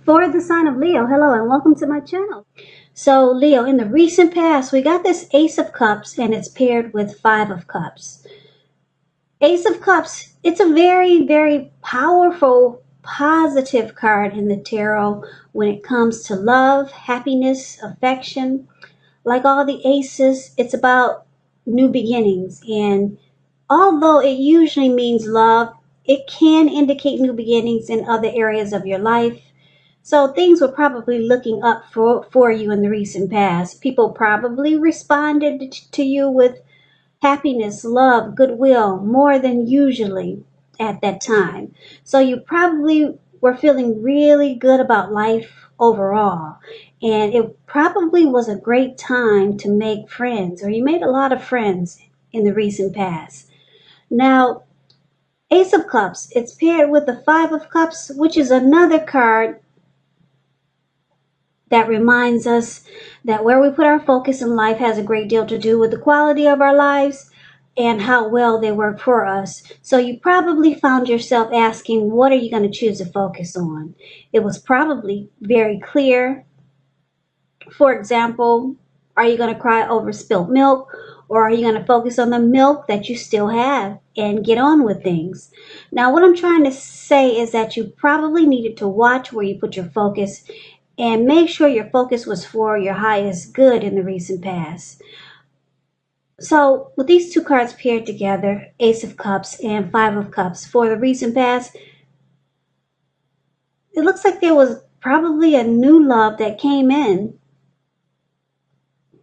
For the sign of Leo, hello and welcome to my channel. So Leo, in the recent past, we got this Ace of Cups and it's paired with Five of Cups. Ace of Cups, it's a very, very powerful, positive card in the tarot when it comes to love, happiness, affection. Like all the aces, it's about new beginnings. And although it usually means love, it can indicate new beginnings in other areas of your life. So things were probably looking up for you in the recent past. People probably responded to you with happiness, love, goodwill, more than usually at that time. So you probably were feeling really good about life overall. And it probably was a great time to make friends, or you made a lot of friends in the recent past. Now, Ace of Cups, it's paired with the Five of Cups, which is another card that reminds us that where we put our focus in life has a great deal to do with the quality of our lives and how well they work for us. So you probably found yourself asking, what are you going to choose to focus on? It was probably very clear. For example, are you going to cry over spilt milk, or are you going to focus on the milk that you still have and get on with things? Now, what I'm trying to say is that you probably needed to watch where you put your focus and make sure your focus was for your highest good in the recent past. So with these two cards paired together, Ace of Cups and Five of Cups, for the recent past, it looks like there was probably a new love that came in.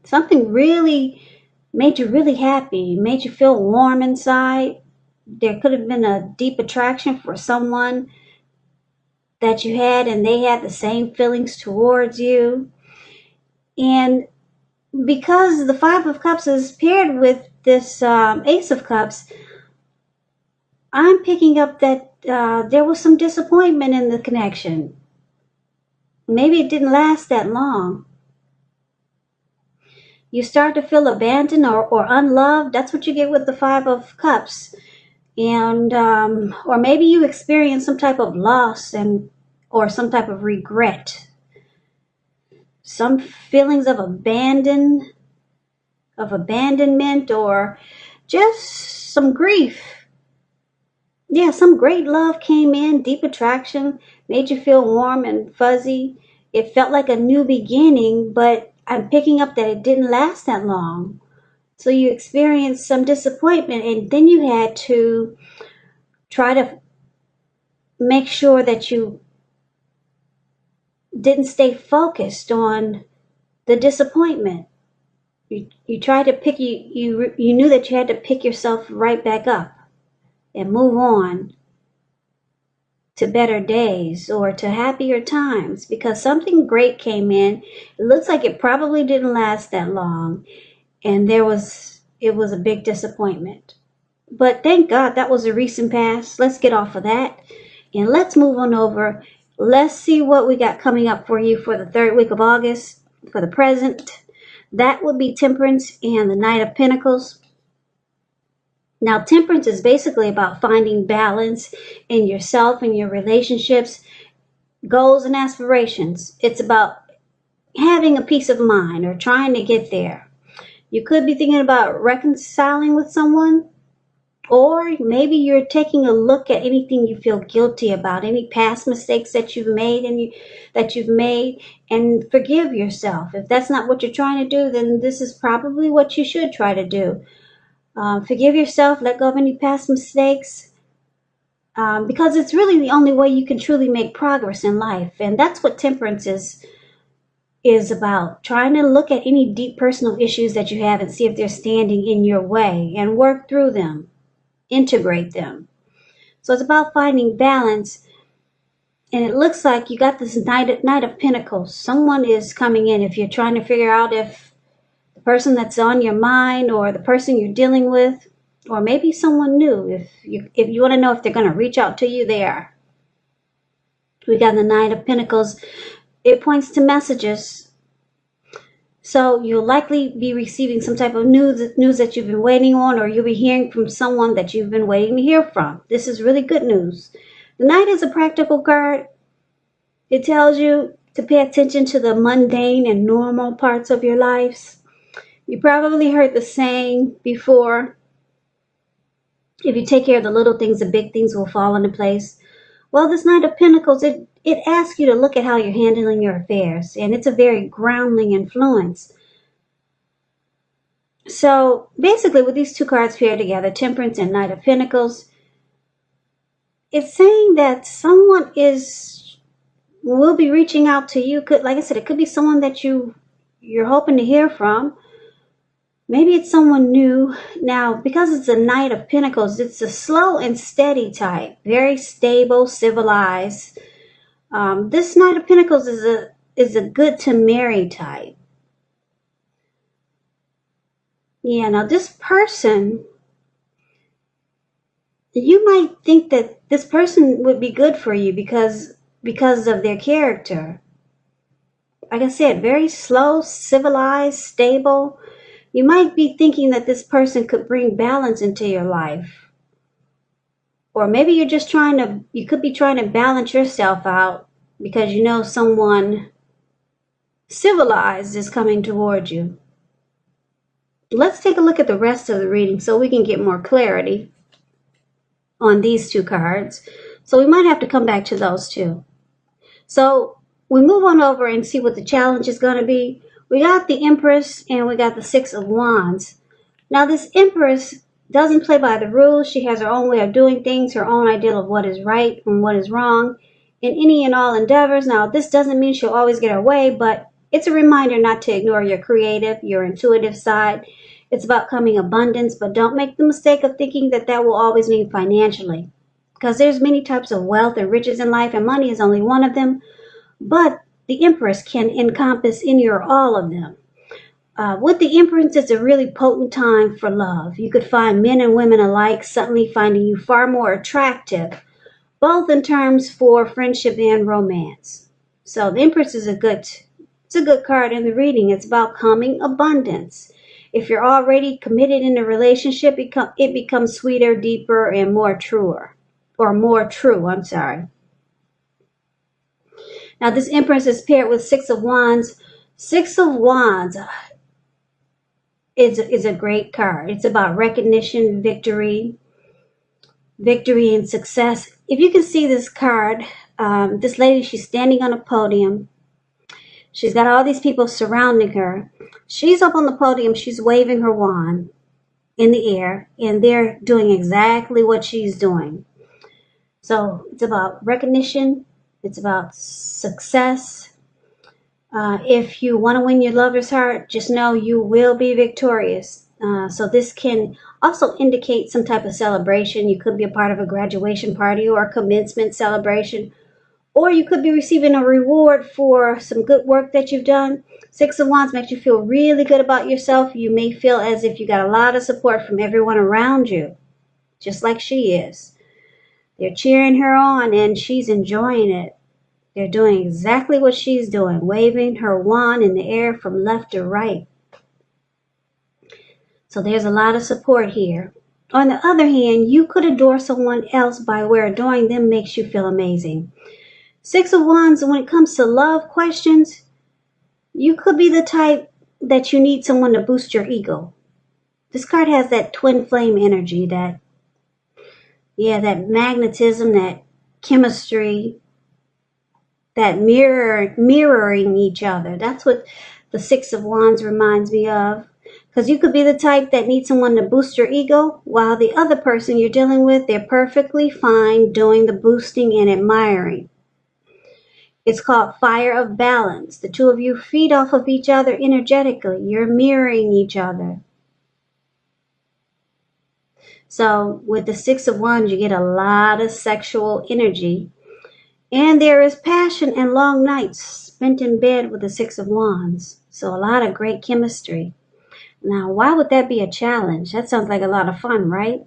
Something really made you really happy, made you feel warm inside. There could have been a deep attraction for someone that you had and they had the same feelings towards you. And because the Five of Cups is paired with this Ace of Cups, I'm picking up that there was some disappointment in the connection. Maybe it didn't last that long. You start to feel abandoned or unloved. That's what you get with the Five of Cups. And or maybe you experience some type of loss or some type of regret. Some feelings of abandonment, or just some grief. Yeah, some great love came in, deep attraction, made you feel warm and fuzzy. It felt like a new beginning, but I'm picking up that it didn't last that long. So you experienced some disappointment, and then you had to try to make sure that you didn't stay focused on the disappointment. You tried to pick you knew that you had to pick yourself right back up and move on to better days or to happier times, because something great came in. It looks like it probably didn't last that long, and it was a big disappointment. But thank God that was a recent past. Let's get off of that and let's move on over. Let's see what we got coming up for you for the third week of August for the present. That would be Temperance and the Knight of Pentacles. Now, temperance is basically about finding balance in yourself and your relationships, goals, and aspirations. It's about having a peace of mind or trying to get there. You could be thinking about reconciling with someone, or maybe you're taking a look at anything you feel guilty about, any past mistakes that you've made and forgive yourself. If that's not what you're trying to do, then this is probably what you should try to do. Forgive yourself, let go of any past mistakes, because it's really the only way you can truly make progress in life. And that's what temperance is about, trying to look at any deep personal issues that you have and see if they're standing in your way and work through them, integrate them. So it's about finding balance. And it looks like you got this Knight of Pentacles. Someone is coming in. If you're trying to figure out if the person that's on your mind or the person you're dealing with, or maybe someone new, if you want to know if they're going to reach out to you, they are. We got the Knight of Pentacles. It points to messages. So you'll likely be receiving some type of news that you've been waiting on, or you'll be hearing from someone that you've been waiting to hear from. This is really good news. The Knight is a practical card. It tells you to pay attention to the mundane and normal parts of your lives. You probably heard the saying before, if you take care of the little things, the big things will fall into place. Well, this Knight of Pentacles, it asks you to look at how you're handling your affairs, and it's a very grounding influence. So basically, with these two cards paired together, Temperance and Knight of Pentacles, it's saying that someone will be reaching out to you. Could, like I said, it could be someone that you're hoping to hear from. Maybe it's someone new. Now, because it's a Knight of Pentacles, it's a slow and steady type, very stable, civilized. This Knight of Pentacles is a good to marry type. Yeah, now this person, you might think that this person would be good for you because of their character. Like I said, very slow, civilized, stable. You might be thinking that this person could bring balance into your life. Or maybe you could be trying to balance yourself out because you know someone civilized is coming toward you. Let's take a look at the rest of the reading so we can get more clarity on these two cards. So we might have to come back to those two. So we move on over and see what the challenge is going to be. We got the Empress and we got the Six of Wands. Now this Empress doesn't play by the rules. She has her own way of doing things, her own ideal of what is right and what is wrong in any and all endeavors. Now this doesn't mean she'll always get her way, but it's a reminder not to ignore your creative, your intuitive side. It's about coming abundance, but don't make the mistake of thinking that that will always mean financially. Because there's many types of wealth and riches in life, and money is only one of them. But the Empress can encompass any or all of them. With the Empress, it's a really potent time for love. You could find men and women alike suddenly finding you far more attractive, both in terms for friendship and romance. So the Empress is a good card in the reading. It's about coming abundance. If you're already committed in a relationship, it becomes sweeter, deeper, and more true. I'm sorry. Now this Empress is paired with Six of Wands. Six of Wands is a great card. It's about recognition, victory and success. If you can see this card, this lady, she's standing on a podium. She's got all these people surrounding her. She's up on the podium. She's waving her wand in the air, and they're doing exactly what she's doing. So it's about recognition. It's about success. If you want to win your lover's heart, just know you will be victorious. So this can also indicate some type of celebration. You could be a part of a graduation party or a commencement celebration, or you could be receiving a reward for some good work that you've done. Six of Wands makes you feel really good about yourself. You may feel as if you got a lot of support from everyone around you, just like she is. They're cheering her on and she's enjoying it. They're doing exactly what she's doing, waving her wand in the air from left to right. So there's a lot of support here. On the other hand, you could adore someone else by where adoring them makes you feel amazing. Six of Wands, when it comes to love questions, you could be the type that you need someone to boost your ego. This card has that twin flame energy, that magnetism, that chemistry, that mirroring each other. That's what the Six of Wands reminds me of. Because you could be the type that needs someone to boost your ego, while the other person you're dealing with, they're perfectly fine doing the boosting and admiring. It's called Fire of Balance. The two of you feed off of each other energetically. You're mirroring each other. So with the Six of Wands, you get a lot of sexual energy. And there is passion and long nights spent in bed with the Six of Wands. So a lot of great chemistry. Now, why would that be a challenge? That sounds like a lot of fun, right?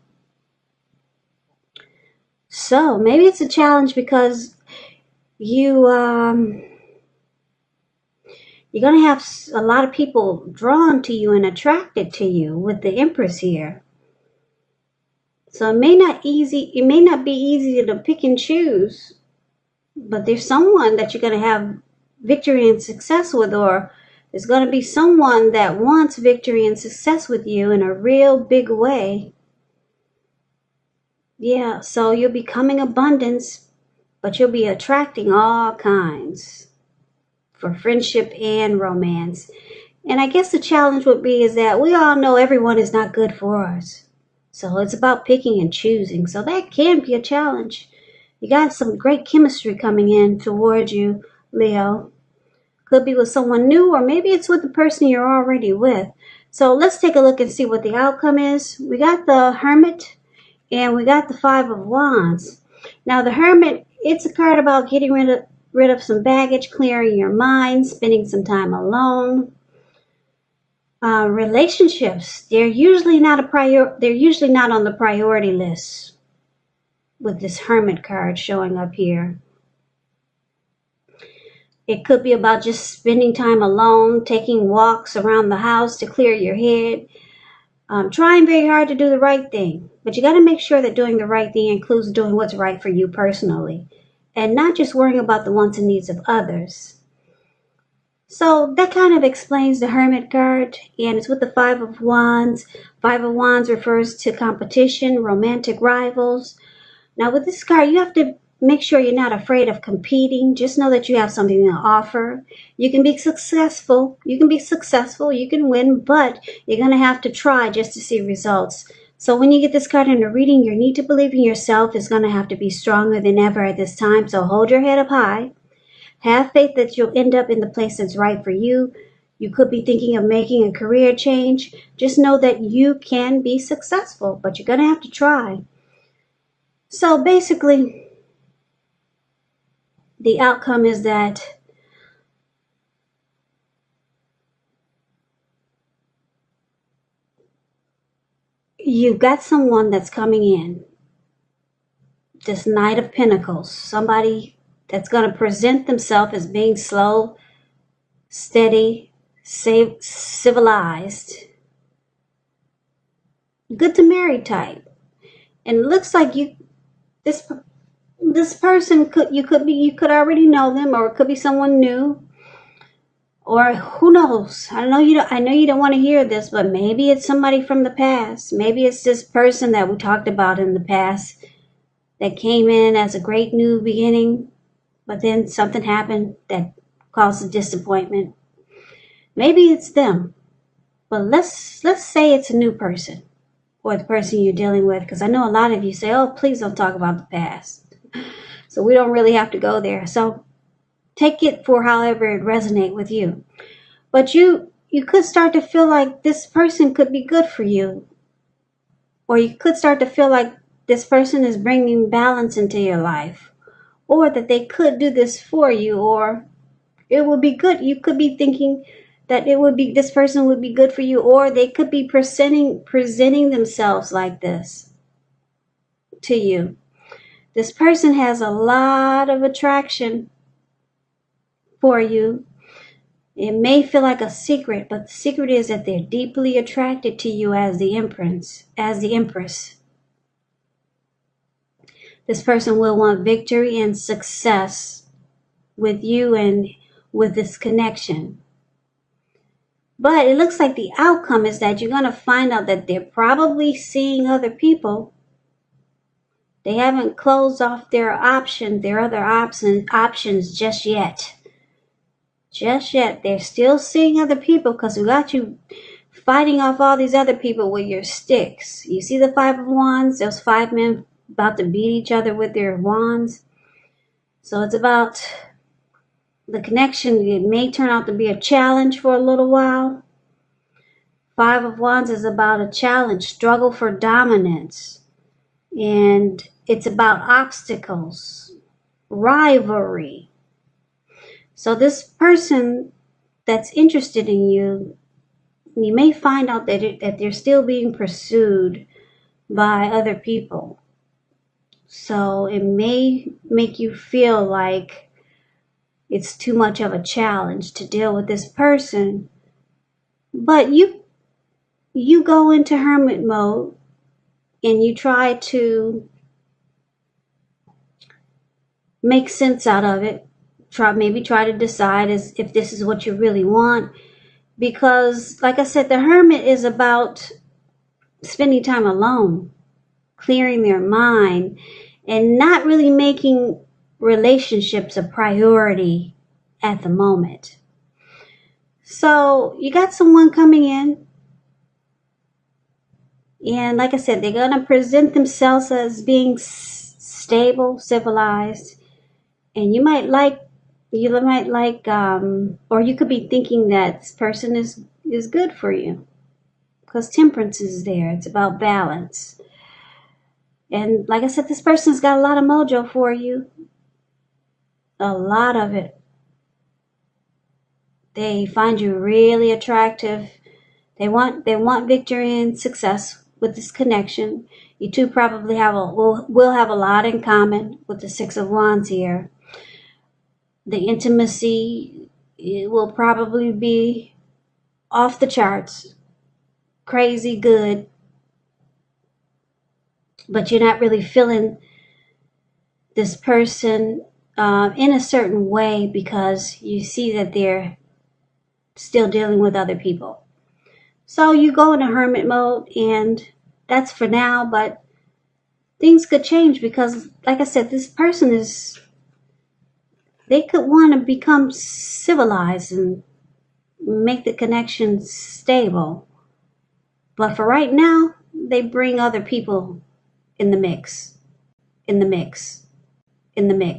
So maybe it's a challenge because you're going to have a lot of people drawn to you and attracted to you with the Empress here. So it may not be easy to pick and choose but there's someone that you're going to have victory and success with, or there's going to be someone that wants victory and success with you in a real big way. Yeah, so you'll be coming abundance, but you'll be attracting all kinds for friendship and romance. And I guess the challenge would be is that we all know everyone is not good for us. So it's about picking and choosing. So that can be a challenge. You got some great chemistry coming in towards you, Leo. Could be with someone new, or maybe it's with the person you're already with. So let's take a look and see what the outcome is. We got the Hermit and we got the Five of Wands. Now the Hermit, it's a card about getting rid of some baggage, clearing your mind, spending some time alone. Relationships, they're usually not on the priority list with this Hermit card showing up here. It could be about just spending time alone, taking walks around the house to clear your head, trying very hard to do the right thing. But you got to make sure that doing the right thing includes doing what's right for you personally and not just worrying about the wants and needs of others. So that kind of explains the Hermit card, and it's with the Five of Wands. Five of Wands refers to competition, romantic rivals. Now with this card, you have to make sure you're not afraid of competing. Just know that you have something to offer. You can be successful. You can win, but you're going to have to try just to see results. So when you get this card in a reading, your need to believe in yourself is going to have to be stronger than ever at this time. So hold your head up high. Have faith that you'll end up in the place that's right for you. You could be thinking of making a career change. Just know that you can be successful, but you're going to have to try. So basically, the outcome is that you've got someone that's coming in. This Knight of Pentacles, somebody that's going to present themselves as being slow, steady, civilized, good to marry type. And it looks like this person you could already know them, or it could be someone new, or who knows. I know you don't want to hear this, but maybe it's somebody from the past. Maybe it's this person that we talked about in the past that came in as a great new beginning, but then something happened that caused a disappointment. Maybe it's them, but let's say it's a new person, or the person you're dealing with, because I know a lot of you say, oh, please don't talk about the past. So we don't really have to go there. So take it for however it resonates with you. But you could start to feel like this person could be good for you, or you could start to feel like this person is bringing balance into your life, or that they could do this for you, or it would be good. You could be thinking that this person would be good for you, or they could be presenting themselves like this to you. This person has a lot of attraction for you. It may feel like a secret, but the secret is that they're deeply attracted to you as the Empress. This person will want victory and success with you and with this connection. But it looks like the outcome is that you're going to find out that they're probably seeing other people. They haven't closed off their other options just yet. Just yet. They're still seeing other people, because we got you fighting off all these other people with your sticks. You see the Five of Wands? Those five men about to beat each other with their wands. So it's about the connection. It may turn out to be a challenge for a little while. Five of Wands is about a challenge, struggle for dominance. And it's about obstacles, rivalry. So this person that's interested in you, you may find out that they're still being pursued by other people. So it may make you feel like it's too much of a challenge to deal with this person. But you go into hermit mode and you try to make sense out of it. Try to decide as if this is what you really want. Because, like I said, the hermit is about spending time alone, clearing their mind, and not really making relationships a priority at the moment. So you got someone coming in, and like I said, they're going to present themselves as being stable, civilized, and or you could be thinking that this person is good for you because temperance is there. It's about balance. And like I said, this person's got a lot of mojo for you. A lot of it. They find you really attractive. They want victory and success with this connection. You two probably will have a lot in common with the Six of Wands here. The intimacy, it will probably be off the charts, crazy good, but you're not really feeling this person in a certain way because you see that they're still dealing with other people. So you go into hermit mode, and that's for now, but things could change because, like I said, this person they could want to become civilized and make the connection stable. But for right now, they bring other people in the mix, in the mix, in the mix.